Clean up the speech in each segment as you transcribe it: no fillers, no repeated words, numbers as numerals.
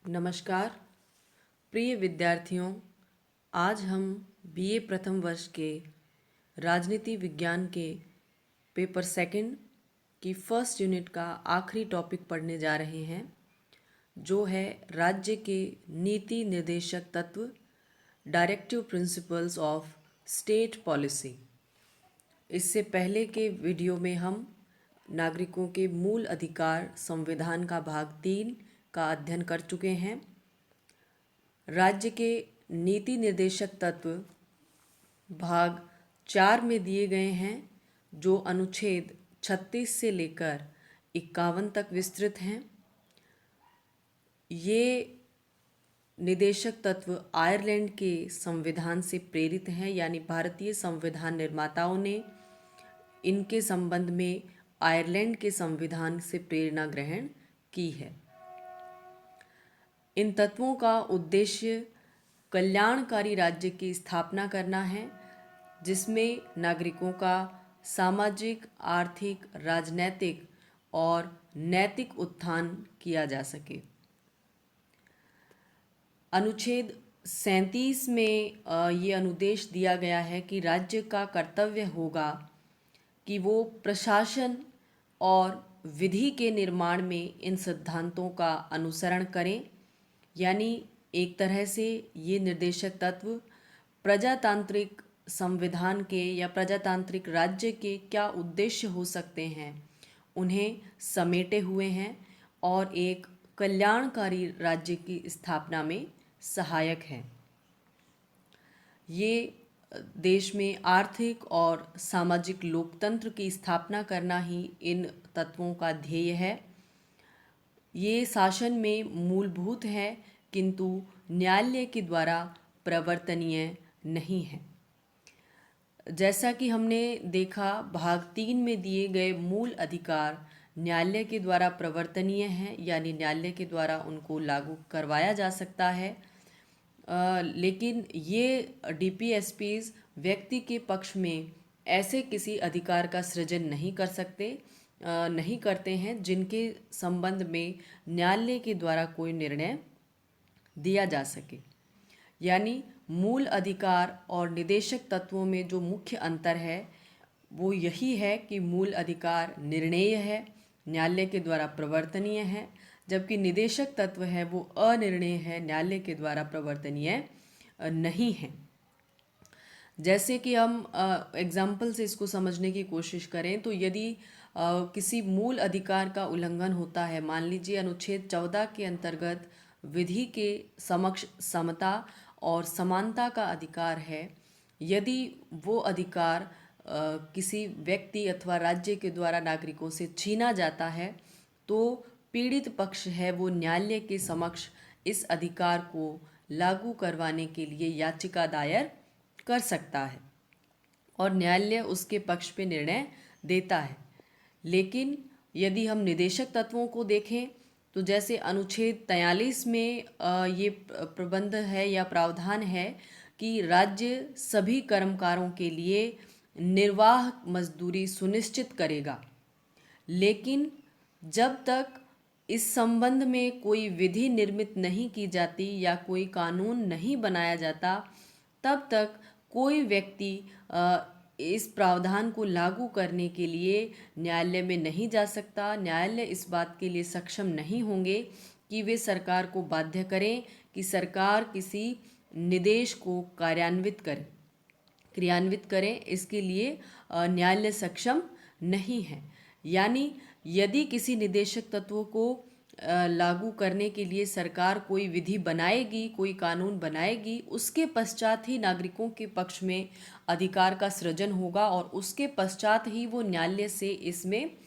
नमस्कार प्रिय विद्यार्थियों। आज हम बीए प्रथम वर्ष के राजनीति विज्ञान के पेपर सेकंड की फर्स्ट यूनिट का आखिरी टॉपिक पढ़ने जा रहे हैं, जो है राज्य के नीति निर्देशक तत्व, directive principles of state policy. इससे पहले के वीडियो में हम नागरिकों के मूल अधिकार संविधान का भाग 3 का अध्ययन कर चुके हैं। राज्य के नीति निर्देशक तत्व भाग 4 में दिए गए हैं, जो अनुच्छेद 36 से लेकर 51 तक विस्तृत हैं। ये निर्देशक तत्व आयरलैंड के संविधान से प्रेरित हैं, यानी भारतीय संविधान निर्माताओं ने इनके संबंध में आयरलैंड के संविधान से प्रेरणा ग्रहण की है। इन तत्वों का उद्देश्य कल्याणकारी राज्य की स्थापना करना है, जिसमें नागरिकों का सामाजिक, आर्थिक, राजनैतिक और नैतिक उत्थान किया जा सके। अनुच्छेद 37 में ये अनुदेश दिया गया है कि राज्य का कर्तव्य होगा कि वो प्रशासन और विधि के निर्माण में इन सिद्धांतों का अनुसरण करें। यानी एक तरह से ये निर्देशक तत्व प्रजातांत्रिक संविधान के या प्रजातांत्रिक राज्य के क्या उद्देश्य हो सकते हैं, उन्हें समेटे हुए हैं और एक कल्याणकारी राज्य की स्थापना में सहायक हैं। ये देश में आर्थिक और सामाजिक लोकतंत्र की स्थापना करना ही इन तत्वों का ध्येय है। ये शासन में मूलभूत है, किंतु न्यायालय के द्वारा प्रवर्तनीय नहीं है। जैसा कि हमने देखा, भाग 3 में दिए गए मूल अधिकार न्यायालय के द्वारा प्रवर्तनीय हैं, यानी न्यायालय के द्वारा उनको लागू करवाया जा सकता है। लेकिन ये डीपीएसपीज व्यक्ति के पक्ष में ऐसे किसी अधिकार का सृजन नहीं करते हैं जिनके संबंध में न्यायालय के द्वारा कोई निर्णय दिया जा सके। यानी मूल अधिकार और निदेशक तत्वों में जो मुख्य अंतर है वो यही है कि मूल अधिकार निर्णेय है, न्यायालय के द्वारा प्रवर्तनीय है, जबकि निदेशक तत्व है वो अनिर्णेय है, न्यायालय के द्वारा प्रवर्तनीय नहीं है। जैसे कि हम एग्जाम्पल से इसको समझने की कोशिश करें तो यदि किसी मूल अधिकार का उल्लंघन होता है, मान लीजिए अनुच्छेद 14 के अंतर्गत विधि के समक्ष समता और समानता का अधिकार है, यदि वो अधिकार किसी व्यक्ति अथवा राज्य के द्वारा नागरिकों से छीना जाता है, तो पीड़ित पक्ष है वो न्यायालय के समक्ष इस अधिकार को लागू करवाने के लिए याचिका दायर कर सकता है और न्यायालय उसके पक्ष पे निर्णय देता है। लेकिन यदि हम निदेशक तत्वों को देखें तो जैसे अनुच्छेद 43 में ये प्रबंध है या प्रावधान है कि राज्य सभी कर्मकारों के लिए निर्वाह मजदूरी सुनिश्चित करेगा, लेकिन जब तक इस संबंध में कोई विधि निर्मित नहीं की जाती या कोई कानून नहीं बनाया जाता, तब तक कोई व्यक्ति इस प्रावधान को लागू करने के लिए न्यायालय में नहीं जा सकता। न्यायालय इस बात के लिए सक्षम नहीं होंगे कि वे सरकार को बाध्य करें कि सरकार किसी निर्देश को क्रियान्वित करें। इसके लिए न्यायालय सक्षम नहीं है। यानी यदि किसी निदेशक तत्व को लागू करने के लिए सरकार कोई विधि बनाएगी, कोई कानून बनाएगी, उसके पश्चात ही नागरिकों के पक्ष में अधिकार का सृजन होगा और उसके पश्चात ही वो न्यायालय से इसमें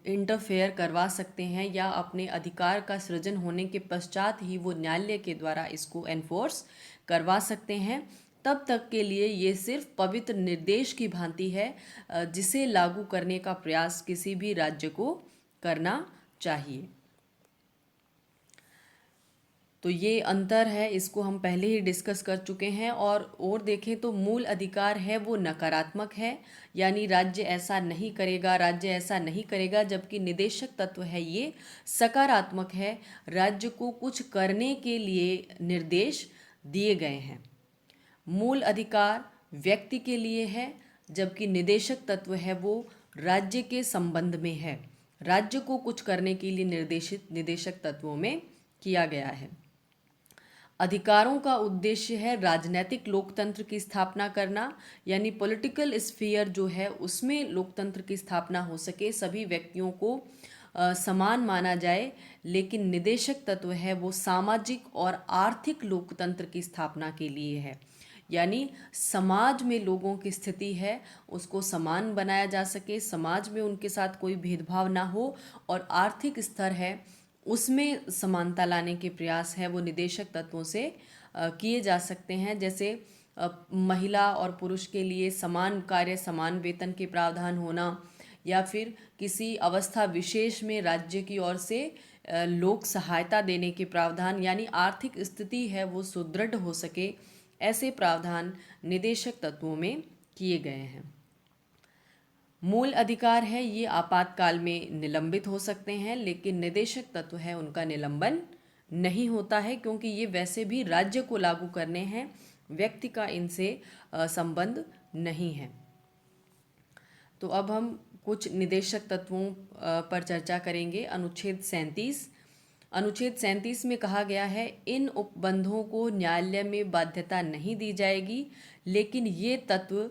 इंटरफेयर करवा सकते हैं, या अपने अधिकार का सृजन होने के पश्चात ही वो न्यायालय के द्वारा इसको एनफोर्स करवा सकते हैं। तब तक के लिए ये सिर्फ पवित्र निर्देश की भांति है, जिसे लागू करने का प्रयास किसी भी राज्य को करना चाहिए। तो ये अंतर है, इसको हम पहले ही डिस्कस कर चुके हैं। और देखें तो मूल अधिकार है वो नकारात्मक है, यानी राज्य ऐसा नहीं करेगा, राज्य ऐसा नहीं करेगा, जबकि निदेशक तत्व है ये सकारात्मक है, राज्य को कुछ करने के लिए निर्देश दिए गए हैं। मूल अधिकार व्यक्ति के लिए है, जबकि निदेशक तत्व है वो राज्य के संबंध में है, राज्य को कुछ करने के लिए निर्देशित निदेशक तत्वों में किया गया है। अधिकारों का उद्देश्य है राजनीतिक लोकतंत्र की स्थापना करना, यानी पॉलिटिकल स्फीयर जो है उसमें लोकतंत्र की स्थापना हो सके, सभी व्यक्तियों को समान माना जाए। लेकिन निदेशक तत्व है वो सामाजिक और आर्थिक लोकतंत्र की स्थापना के लिए है, यानी समाज में लोगों की स्थिति है उसको समान बनाया जा सके, समाज में उनके साथ कोई भेदभाव ना हो, और आर्थिक स्तर है उसमें समानता लाने के प्रयास है वो निदेशक तत्वों से किए जा सकते हैं। जैसे महिला और पुरुष के लिए समान कार्य समान वेतन के प्रावधान होना, या फिर किसी अवस्था विशेष में राज्य की ओर से लोक सहायता देने के प्रावधान, यानी आर्थिक स्थिति है वो सुदृढ़ हो सके, ऐसे प्रावधान निदेशक तत्वों में किए गए हैं। मूल अधिकार है ये आपातकाल में निलंबित हो सकते हैं, लेकिन निदेशक तत्व है उनका निलंबन नहीं होता है, क्योंकि ये वैसे भी राज्य को लागू करने हैं, व्यक्ति का इनसे संबंध नहीं है। तो अब हम कुछ निदेशक तत्वों पर चर्चा करेंगे। अनुच्छेद 37 में कहा गया है, इन उपबंधों को न्यायालय में बाध्यता नहीं दी जाएगी, लेकिन ये तत्व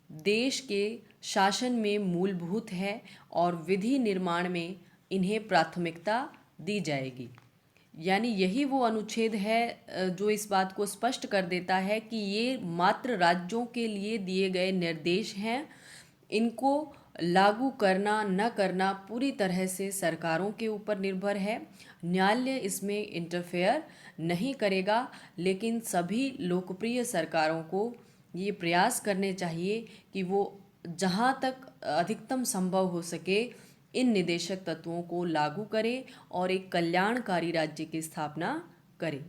देश के शासन में मूलभूत है और विधि निर्माण में इन्हें प्राथमिकता दी जाएगी। यानी यही वो अनुच्छेद है जो इस बात को स्पष्ट कर देता है कि ये मात्र राज्यों के लिए दिए गए निर्देश हैं, इनको लागू करना न करना पूरी तरह से सरकारों के ऊपर निर्भर है। न्यायालय इसमें इंटरफेयर नहीं करेगा, लेकिन सभी लोकप्रिय सरकारों को ये प्रयास करने चाहिए कि वो जहाँ तक अधिकतम संभव हो सके इन निदेशक तत्वों को लागू करें और एक कल्याणकारी राज्य की स्थापना करें।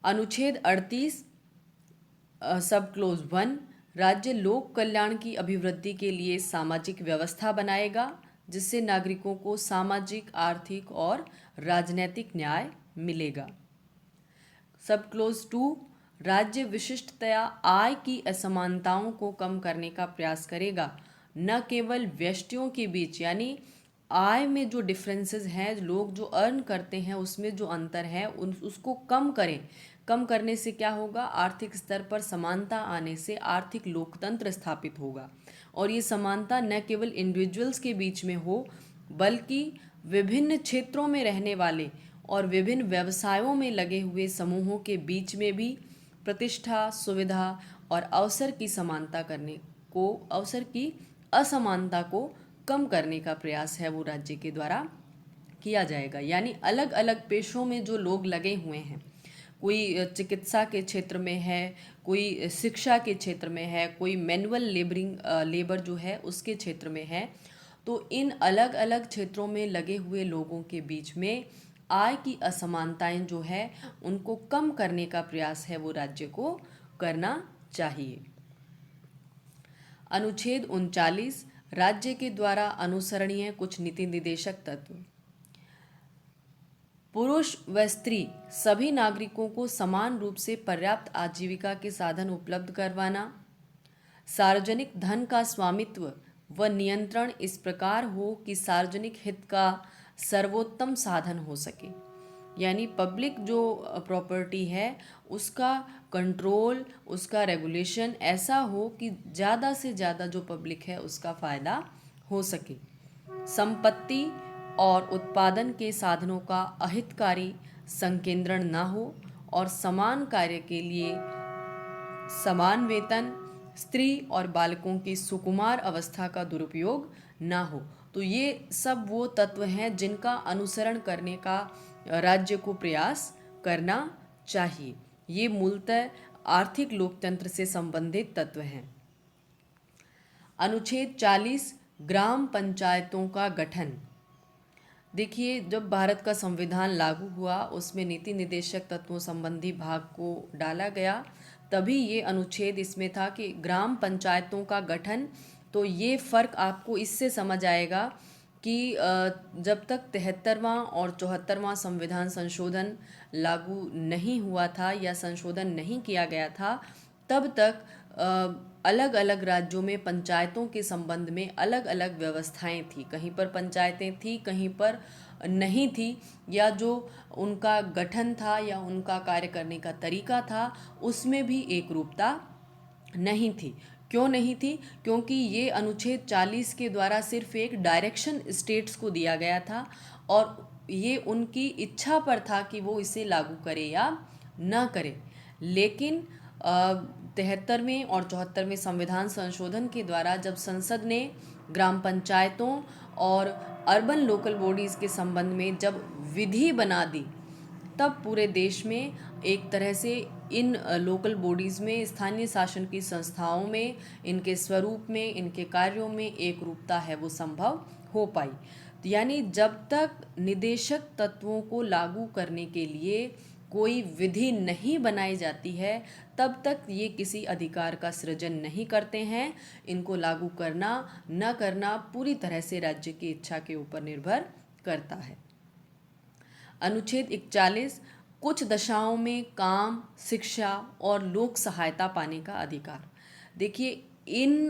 अनुच्छेद 38 सब क्लोज 1, राज्य लोक कल्याण की अभिवृद्धि के लिए सामाजिक व्यवस्था बनाएगा जिससे नागरिकों को सामाजिक, आर्थिक और राजनैतिक न्याय मिलेगा। सब क्लोज 2, राज्य विशिष्टतया आय की असमानताओं को कम करने का प्रयास करेगा, न केवल व्यक्तियों के बीच, यानी आय में जो डिफरेंसेस हैं, लोग जो अर्न करते हैं उसमें जो अंतर है उसको कम करें। कम करने से क्या होगा, आर्थिक स्तर पर समानता आने से आर्थिक लोकतंत्र स्थापित होगा, और ये समानता न केवल इंडिविजुअल्स के बीच में हो, बल्कि विभिन्न क्षेत्रों में रहने वाले और विभिन्न व्यवसायों में लगे हुए समूहों के बीच में भी प्रतिष्ठा, सुविधा और अवसर की असमानता को कम करने का प्रयास है वो राज्य के द्वारा किया जाएगा। यानी अलग अलग पेशों में जो लोग लगे हुए हैं, कोई चिकित्सा के क्षेत्र में है, कोई शिक्षा के क्षेत्र में है, कोई मैनुअल लेबर जो है उसके क्षेत्र में है, तो इन अलग अलग क्षेत्रों में लगे हुए लोगों के बीच में आय की असमानताएं जो है उनको कम करने का प्रयास है वो राज्य को करना चाहिए। अनुच्छेद 39, राज्य के द्वारा अनुसरणीय कुछ नीति निर्देशक तत्व। पुरुष व स्त्री सभी नागरिकों को समान रूप से पर्याप्त आजीविका के साधन उपलब्ध करवाना, सार्वजनिक धन का स्वामित्व व नियंत्रण इस प्रकार हो कि सार्वजनिक हित का सर्वोत्तम साधन हो सके, यानी पब्लिक जो प्रॉपर्टी है उसका कंट्रोल, उसका रेगुलेशन ऐसा हो कि ज़्यादा से ज़्यादा जो पब्लिक है उसका फ़ायदा हो सके। संपत्ति और उत्पादन के साधनों का अहितकारी संकेंद्रण ना हो, और समान कार्य के लिए समान वेतन, स्त्री और बालकों की सुकुमार अवस्था का दुरुपयोग ना हो। तो ये सब वो तत्व हैं जिनका अनुसरण करने का राज्य को प्रयास करना चाहिए। ये मूलतः आर्थिक लोकतंत्र से संबंधित तत्व हैं। अनुच्छेद 40, ग्राम पंचायतों का गठन। देखिए, जब भारत का संविधान लागू हुआ उसमें नीति निर्देशक तत्वों संबंधी भाग को डाला गया, तभी ये अनुच्छेद इसमें था कि ग्राम पंचायतों का गठन। तो ये फ़र्क आपको इससे समझ आएगा कि जब तक 73वां और 74वां संविधान संशोधन लागू नहीं हुआ था या संशोधन नहीं किया गया था, तब तक अलग अलग राज्यों में पंचायतों के संबंध में अलग अलग व्यवस्थाएं थी। कहीं पर पंचायतें थी, कहीं पर नहीं थी, या जो उनका गठन था या उनका कार्य करने का तरीका था उसमें भी एक रूपता नहीं थी। क्यों नहीं थी? क्योंकि ये अनुच्छेद 40 के द्वारा सिर्फ एक डायरेक्शन स्टेट्स को दिया गया था और ये उनकी इच्छा पर था कि वो इसे लागू करे या न करे। लेकिन 73वें और 74वें संविधान संशोधन के द्वारा जब संसद ने ग्राम पंचायतों और अर्बन लोकल बॉडीज़ के संबंध में जब विधि बना दी, तब पूरे देश में एक तरह से इन लोकल बॉडीज़ में, स्थानीय शासन की संस्थाओं में, इनके स्वरूप में, इनके कार्यों में एक रूपता है वो संभव हो पाई। तो यानी जब तक निदेशक तत्वों को लागू करने के लिए कोई विधि नहीं बनाई जाती है, तब तक ये किसी अधिकार का सृजन नहीं करते हैं। इनको लागू करना न करना पूरी तरह से राज्य की इच्छा के ऊपर निर्भर करता है। अनुच्छेद 41 कुछ दशाओं में काम, शिक्षा और लोक सहायता पाने का अधिकार। देखिए, इन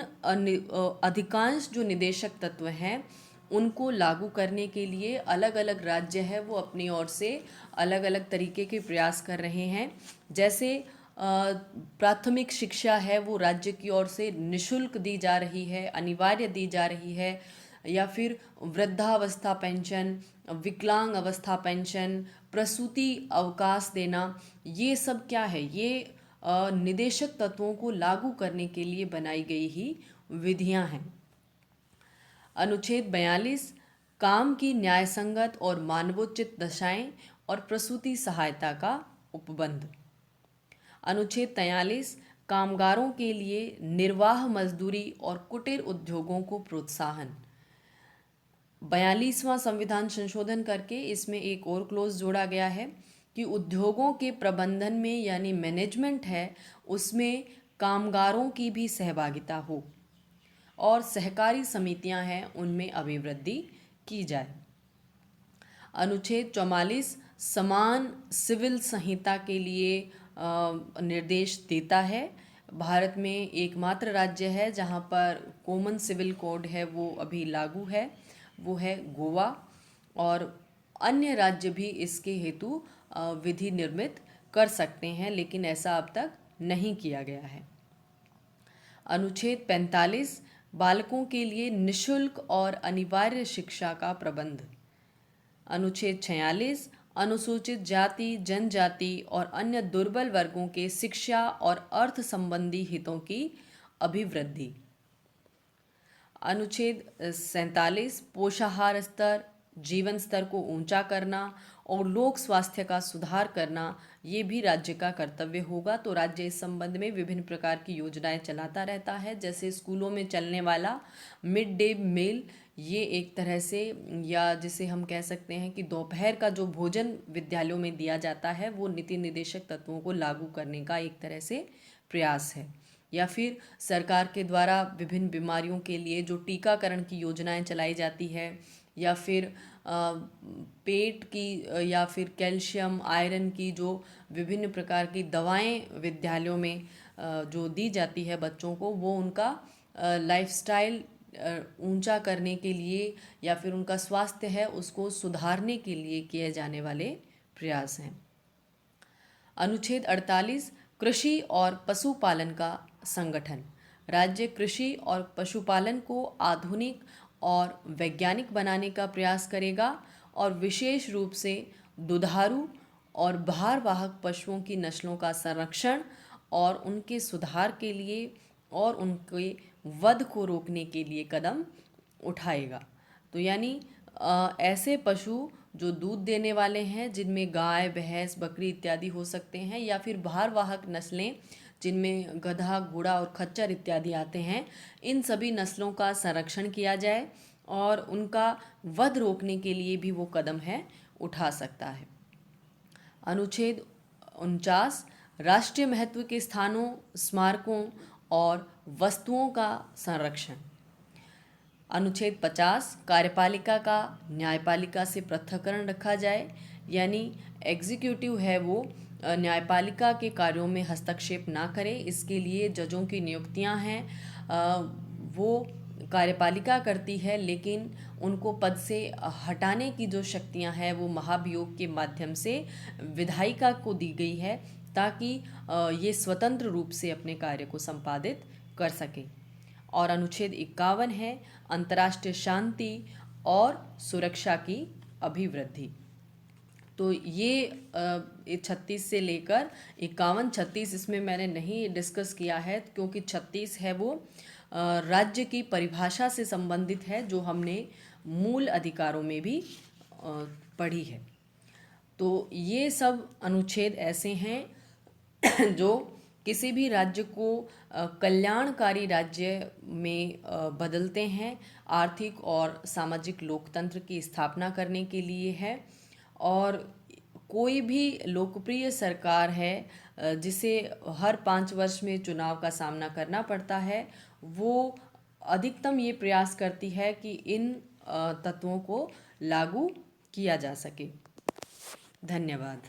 अधिकांश जो निदेशक तत्व हैं उनको लागू करने के लिए अलग अलग राज्य है वो अपनी ओर से अलग अलग तरीके के प्रयास कर रहे हैं। जैसे प्राथमिक शिक्षा है वो राज्य की ओर से निशुल्क दी जा रही है, अनिवार्य दी जा रही है, या फिर वृद्धावस्था पेंशन, विकलांग अवस्था पेंशन, प्रसूति अवकाश देना, ये सब क्या है? ये निदेशक तत्वों को लागू करने के लिए बनाई गई ही विधियां हैं। अनुच्छेद 42 काम की न्यायसंगत और मानवोचित दशाएं और प्रसूति सहायता का उपबंध। अनुच्छेद 43 कामगारों के लिए निर्वाह मजदूरी और कुटीर उद्योगों को प्रोत्साहन। 42वां संविधान संशोधन करके इसमें एक और क्लोज जोड़ा गया है कि उद्योगों के प्रबंधन में यानी मैनेजमेंट है उसमें कामगारों की भी सहभागिता हो और सहकारी समितियां हैं उनमें अभिवृद्धि की जाए। अनुच्छेद 44 समान सिविल संहिता के लिए निर्देश देता है। भारत में एकमात्र राज्य है जहां पर कॉमन सिविल कोड है वो अभी लागू है, वो है गोवा, और अन्य राज्य भी इसके हेतु विधि निर्मित कर सकते हैं, लेकिन ऐसा अब तक नहीं किया गया है। अनुच्छेद 45 बालकों के लिए निशुल्क और अनिवार्य शिक्षा का प्रबंध। अनुच्छेद 46 अनुसूचित जाति, जनजाति और अन्य दुर्बल वर्गों के शिक्षा और अर्थ संबंधी हितों की अभिवृद्धि। अनुच्छेद 47 पोषाहार स्तर, जीवन स्तर को ऊंचा करना और लोक स्वास्थ्य का सुधार करना ये भी राज्य का कर्तव्य होगा। तो राज्य इस संबंध में विभिन्न प्रकार की योजनाएं चलाता रहता है, जैसे स्कूलों में चलने वाला मिड डे मील, ये एक तरह से, या जिसे हम कह सकते हैं कि दोपहर का जो भोजन विद्यालयों में दिया जाता है वो नीति निर्देशक तत्वों को लागू करने का एक तरह से प्रयास है। या फिर सरकार के द्वारा विभिन्न बीमारियों के लिए जो टीकाकरण की योजनाएं चलाई जाती है, या फिर पेट की या फिर कैल्शियम आयरन की जो विभिन्न प्रकार की दवाएं विद्यालयों में जो दी जाती है बच्चों को, वो उनका लाइफस्टाइल ऊंचा करने के लिए या फिर उनका स्वास्थ्य है उसको सुधारने के लिए किए जाने वाले प्रयास हैं। अनुच्छेद 48 कृषि और पशुपालन का संगठन। राज्य कृषि और पशुपालन को आधुनिक और वैज्ञानिक बनाने का प्रयास करेगा और विशेष रूप से दुधारू और भारवाहक पशुओं की नस्लों का संरक्षण और उनके सुधार के लिए और उनके वध को रोकने के लिए कदम उठाएगा। तो यानी ऐसे पशु जो दूध देने वाले हैं, जिनमें गाय, भैंस, बकरी इत्यादि हो सकते हैं, या फिर भारवाहक नस्लें जिनमें गधा, घोड़ा और खच्चर इत्यादि आते हैं, इन सभी नस्लों का संरक्षण किया जाए और उनका वध रोकने के लिए भी वो कदम है उठा सकता है। अनुच्छेद 49 राष्ट्रीय महत्व के स्थानों, स्मारकों और वस्तुओं का संरक्षण। अनुच्छेद 50 कार्यपालिका का न्यायपालिका से पृथक्करण रखा जाए, यानी एग्जीक्यूटिव है वो न्यायपालिका के कार्यों में हस्तक्षेप ना करे। इसके लिए जजों की नियुक्तियां हैं, वो कार्यपालिका करती है, लेकिन उनको पद से हटाने की जो शक्तियां हैं वो महाभियोग के माध्यम से विधायिका को दी गई है, ताकि ये स्वतंत्र रूप से अपने कार्य को संपादित कर सके। और अनुच्छेद 51 है अंतर्राष्ट्रीय शांति और सुरक्षा की अभिवृद्धि। तो ये 36 से लेकर 51, 36 इसमें मैंने नहीं डिस्कस किया है, क्योंकि 36 है वो राज्य की परिभाषा से संबंधित है, जो हमने मूल अधिकारों में भी पढ़ी है। तो ये सब अनुच्छेद ऐसे हैं जो किसी भी राज्य को कल्याणकारी राज्य में बदलते हैं, आर्थिक और सामाजिक लोकतंत्र की स्थापना करने के लिए है। और कोई भी लोकप्रिय सरकार है जिसे हर 5 वर्ष में चुनाव का सामना करना पड़ता है, वो अधिकतम ये प्रयास करती है कि इन तत्वों को लागू किया जा सके। धन्यवाद।